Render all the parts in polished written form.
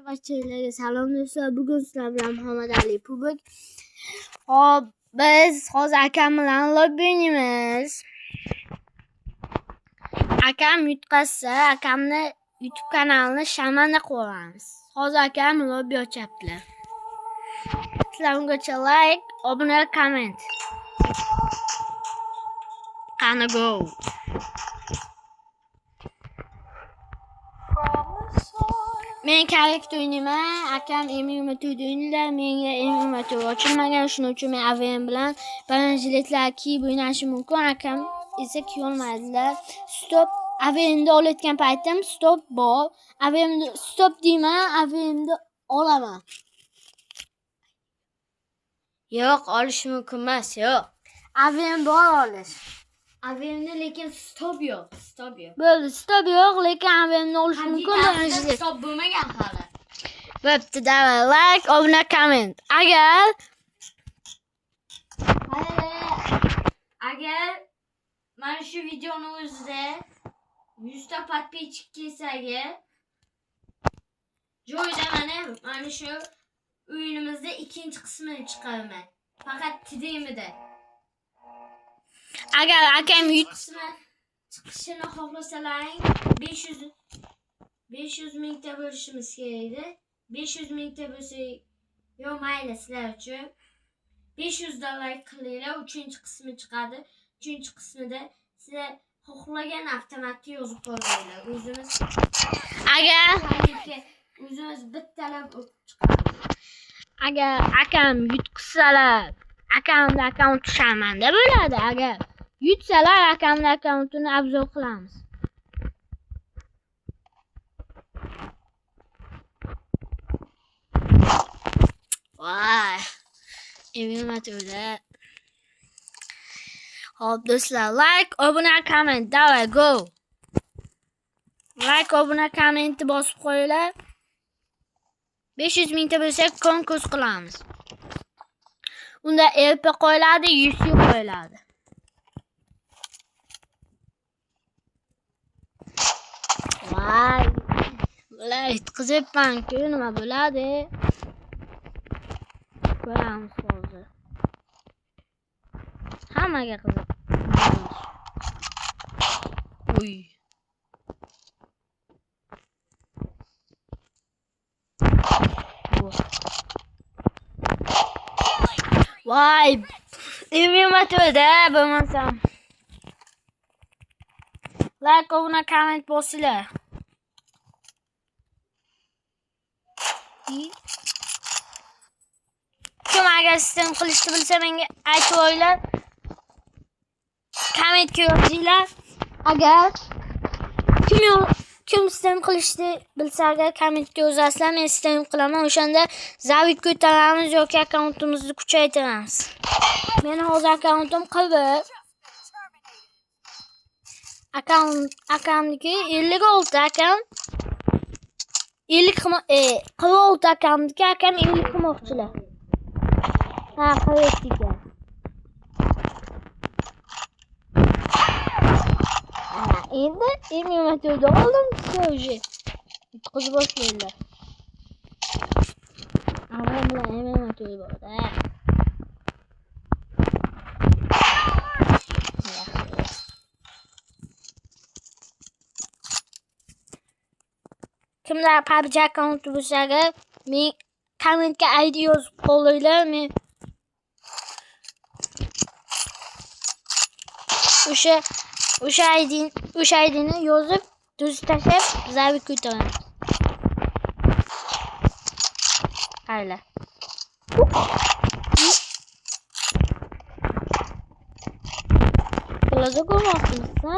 Barchalarga salom do'stlar. Bugun sizlar bilan Muhammad Ali Pubik. Hop, biz hozir akam bilan lobby o'ynaymiz. Akam yutqazsa, akamni YouTube kanalini shamanda qo'yamiz. Hozir akam lobby ochyaptilar. Sizlar ungacha like, obuna, comment. Qani go. Men karakter o'ynayman, akam M24 o'ynaydi, menga M24 ochilmagan, shuning uchun men AVM bilan balanjiletlar kiyib o'ynashim mumkin, akam esa kiyolmaydilar. Stop AVMda olayotgan paytim stop bor. AVMda stop deyman, AVMda olaman. Yo'q, olish mumkin emas, yo'q. AVM bor olish. AVMda lekin stop yo'q, stop yo'q. Bo'ldi, stop yo'q, lekin AVMni olish mumkin. Stop bo'lmagan hali. Bo'pti, davay, like, obuna, comment. Agar mana shu videoni o'zida 100 ta podpисчик kelsaga joyda mana shu o'yinimizda ikkinchi qismini chiqaraman. Faqat TDMda. Agar akam chiqishini xohlasalaring 500 mingta bo'lishimiz kerak edi. 500 mingta bo'lsa, yo mayli sizlar uchun. 500 dollar qilinglar, 3-qismi chiqadi. 3-qismida sizlar xohlagan avtomatga yozib qo'yinglar. O'zimiz bittalab chiqamiz. Agar akam yutqisalar, akamda akkaunt shamanda bo'ladi. Agar yutsalar, akamda akkauntini obzor qilamiz. Voy. M24da. Hop do'stlar, like, obuna, comment, davay go. Like, obuna, comment bosib qo'yinglar. 500 mingta bo'lsa konkurs qilamiz. Unda LP qo'yiladi, UC qo'yiladi. Voy. Bular yutqizibman-ku, nima bo'ladi? Ko'ramiz hozir. Hammaga qiziq. Uy. Voy. M24da bo'lmasam. Like, obuna, comment bosinglar. Kim agar sistem qilishni bilsa menga aytib qo'yinglar. Commentga yozinglar. Agar kim sistem qilishni bilsa, agar commentga yozasizlar, men sistem qilaman. O'shanda zavit ko'taramiz yoki akkauntimizni kuchaytiramiz. Meni hozir akkauntim qilib. Akamniki 56 akam. 46 akamniki, akam 50 qilmoqchilar. Ha, qo'ydik. Endi M24da oldim уже. Yutqizib boshlaydilar. Avval bilan M24 borda. Kimlar PUBG akkaunti bo'lsa, men kommentga ID yozib qo'yinglar. Men o'sha IDni yozib, tuz tashlab, zavit ko'taraman. Qayla. Qo'lga ko'rmoqchimizmi?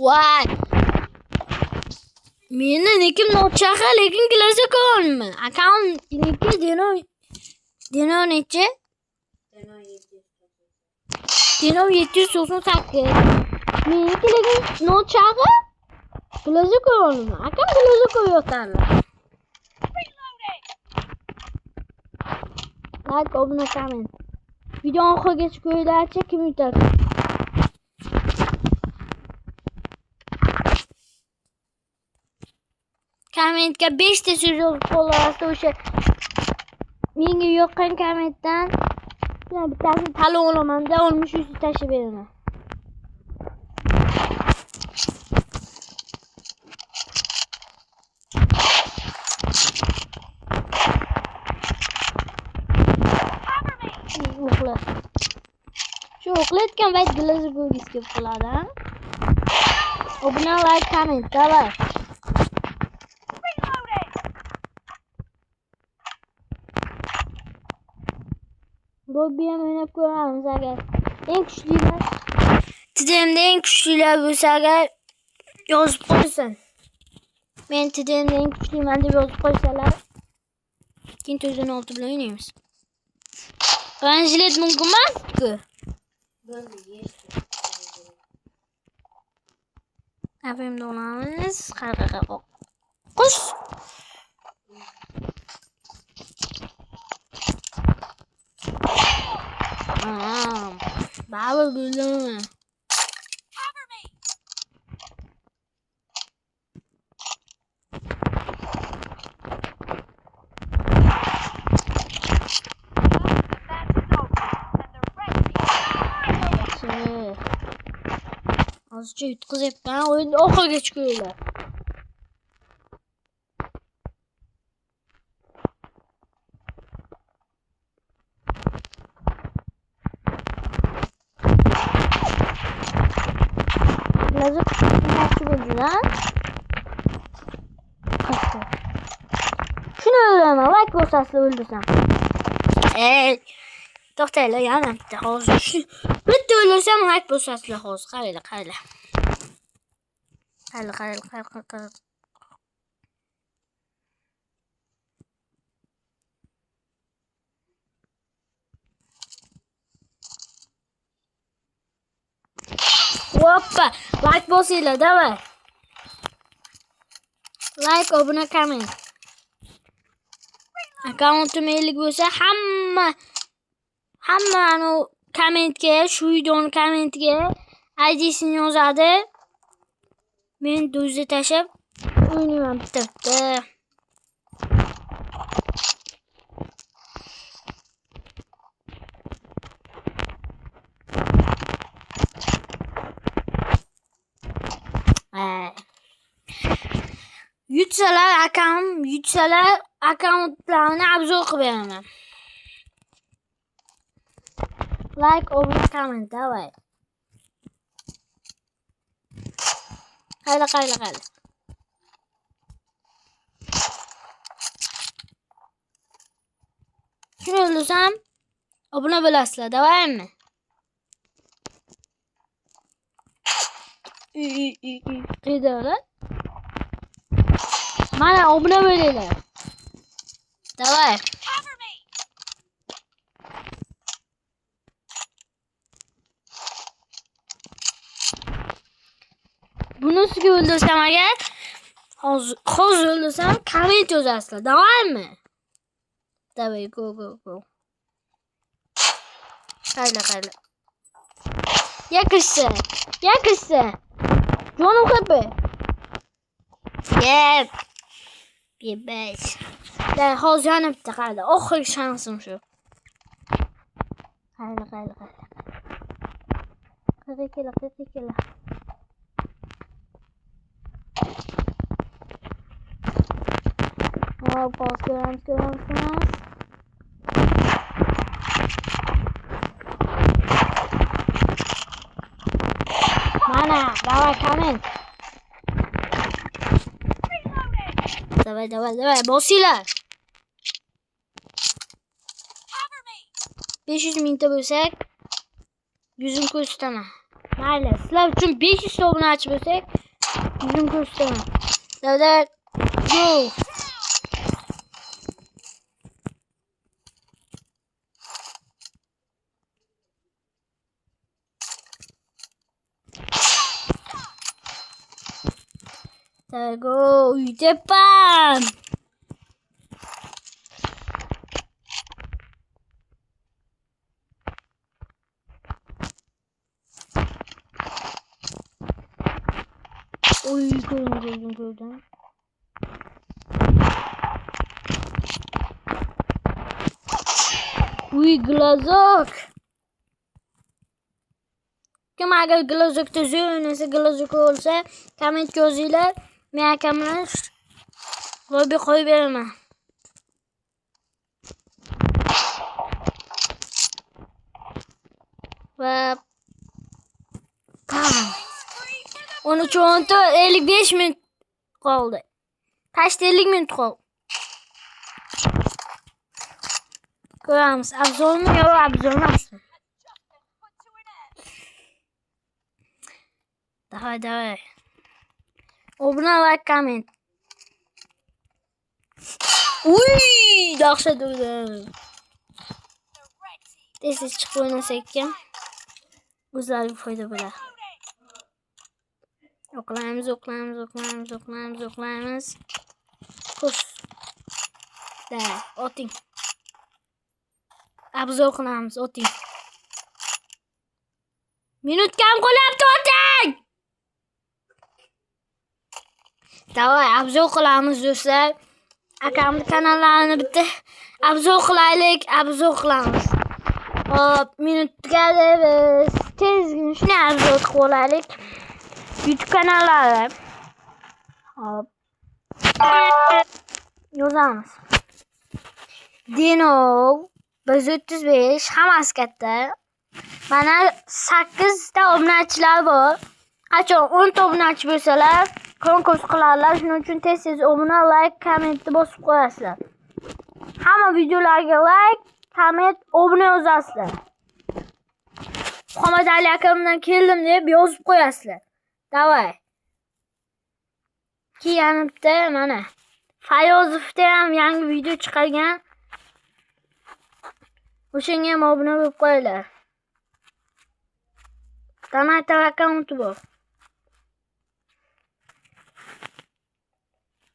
Voy. Meni nikim nochaqa, lekin klasa ko'rolmayman. Akkaunt niki Dino necha? Dino 798. Meniki lekin nochaqa. Klasa ko'rolmayman. Akam klasa ko'ryotarlar. Like, obuna, comment. Video oxirigacha ko'ringlar, kim yutadi? kommentga 5 ta so'z yozib qolasiz. O'sha menga yoqqan kommentdan bittasini tanlab olaman-da, 60-100 tashlab beraman. Şu uxlayotgan payt glazer bo'lgisi kelib qoladi, ha? Obuna, like, comment, davay. Lobby ham o'ynab ko'ramiz agar eng kuchlilar, TDMda eng kuchlilar bo'lsa agar yozib qo'ysin. Men TDMda eng kuchliman deb yozib qo'ysalar, keyin 6 bilan o'ynaymiz. Ranjilet mumkin emas-ku. Afimda olamiz. Qara. Qush. Baba bo'ldimi? Azıcık yutqizibman, o'yinni oxirigacha ko'ringlar. Lazer tutmoqchi bo'ldilar. Shuni o'laman, like bosasizlar o'ldirsam. To'xtanglar, yana bitta hozir. Bitta o'ldirsam like bosasizlar hozir. Qaranglar. Qara. Hoppa, like bosinglar, davay. Like, obuna, comment. Akkauntim 50 bo'lsa, hamma anu kommentga, shu videoni kommentga ID'sini yozadi. Men do'zda tashab o'ynayman bitta. Yutsalar akkauntlarni obzor qilib beraman. Like, obuna, comment, davay. Qayla. Shuni o'ldirsam, obuna bo'lasizlar, davaymi? Qidara. Mana obuna bo'linglar. Davay. Bunisiga o'ldirsam agar, hozir o'ldirsam, komment yozasizlar. Davaymi? Davay, go. Qayla. Yakışsa. Canım kapı. Yep. Bir beş. Da hozir yana bitta qoldi. Oxirgi shansim shu. Qayla. Qirqila. Boss ko'ramiz. Mana, davay, comment. Davay, bosinglar. 500 mingta bo'lsak, 100 ko'rsataman. Mayli, sizlar uchun 500 ta obunachi bo'lsak, 100 ko'rsataman. Davay, go. There go, Japan. Oy, gördüm. Uy, glazok. Kim agar glazokda zo'r o'ynasa, glazok olsa, kommentga yozinglar. Men akam bilan lobby qo'yib beraman. Va 13:55 minut qoldi. Tashda 50 minut qoldi. Ko'ramiz, obzormi yo obzor emasmi? Давай. Obuna, like, comment. Uy, dahshat bo'ldi. Tez chiqib o'ynasak ham o'zlariga foyda bo'ladi. O'qlaymiz. Kurs. Da, oting. Obzor qilamiz, oting. Minut kam qolyapti, oting. Davay, obzor qilamiz do'stlar. Akamning kanallarini bitta obzor qilaylik, qilamiz. Hop, minutga biz tezgina shuni obzor qilib olaylik. YouTube kanallari. Hop. Yozamiz. Dino 135 hammasi katta. Mana 8 ta obunachilar bor. Qachon 10 ta obunachi bo'lsalar, konkurs qilarlar. Shuning uchun tez obuna, like, kommentni bosib qo'yasizlar. Hamma videolarga like, komment, obuna yozasizlar. Muhammad Ali akamdan keldim deb yozib qo'yasizlar. Davay. Keyin mana Fayozovda ham yangi video chiqargan. O'shanga ham obuna bo'lib qo'yinglar. Donat akkaunti bor.